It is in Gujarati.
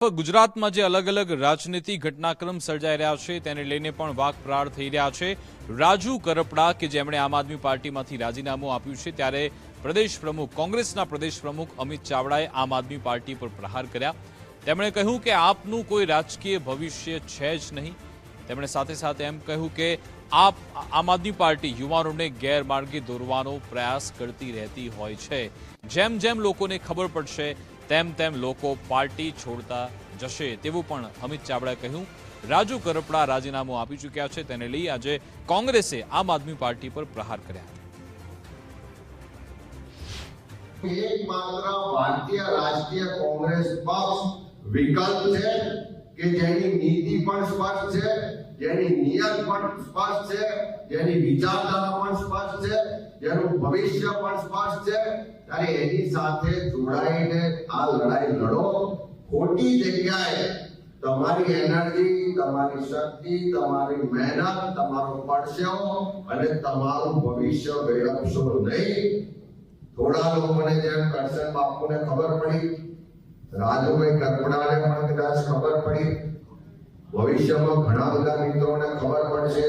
ગુજરાતમાં જે અલગ અલગ રાજનીતિક ઘટનાક્રમ સર્જાઈ રહ્યા છે તેને લઈને પણ વાકપ્રાળ થઈ રહ્યા છે। રાજુ કરપડા કે જેમણે આમ આદમી પાર્ટીમાંથી રાજીનામું આપ્યું છે ત્યારે પ્રદેશ પ્રમુખ કોંગ્રેસના પ્રદેશ પ્રમુખ અમિત ચાવડાએ આમ આદમી પાર્ટી પર પ્રહાર કર્યા। તેમણે કહ્યું કે આપનું કોઈ રાજકીય ભવિષ્ય છે જ નહીં। તેમણે સાથે સાથે એમ કહ્યું કે આમ આદમી પાર્ટી યુવાનોને ગેરમાર્ગે દોરવાનો પ્રયાસ કરતી રહેતી હોય છે। જેમ જેમ લોકોને ખબર પડશે તેમ તેમ લોકો પાર્ટી છોડતા જશે તેવું પણ અમિત ચાવડાએ કહ્યું। રાજુ કરપડા રાજીનામું આપી ચૂક્યા છે તેને લઈ આજે કોંગ્રેસે આમ આદમી પાર્ટી પર પ્રહાર કર્યા। એકમાત્ર ભારતીય રાષ્ટ્રીય કોંગ્રેસ પક્ષ વિકલ્પ છે કે જેની નીતિ પણ સ્પષ્ટ છે, જેની નિયત પણ સ્પષ્ટ છે, જેની વિચારધારા પણ સ્પષ્ટ છે, જેનું ભવિષ્ય પણ સ્પષ્ટ છે, ત્યારે એની સાથે જોડાઈને આ લડાઈ લડો। ખોટી જગ્યાએ તમારી એનર્જી, તમારી શક્તિ, તમારી મહેનત, તમારો પરસેવો અને તમારું ભવિષ્ય વેડફશો નહીં। થોડા લોકોને જેમ કરશન બાપુને ખબર પડી, રાજુભાઈ કરપડાને પણ કદાચ ખબર પડી, ભવિષ્યમાં ઘણા બધા મિત્રોને ખબર પડશે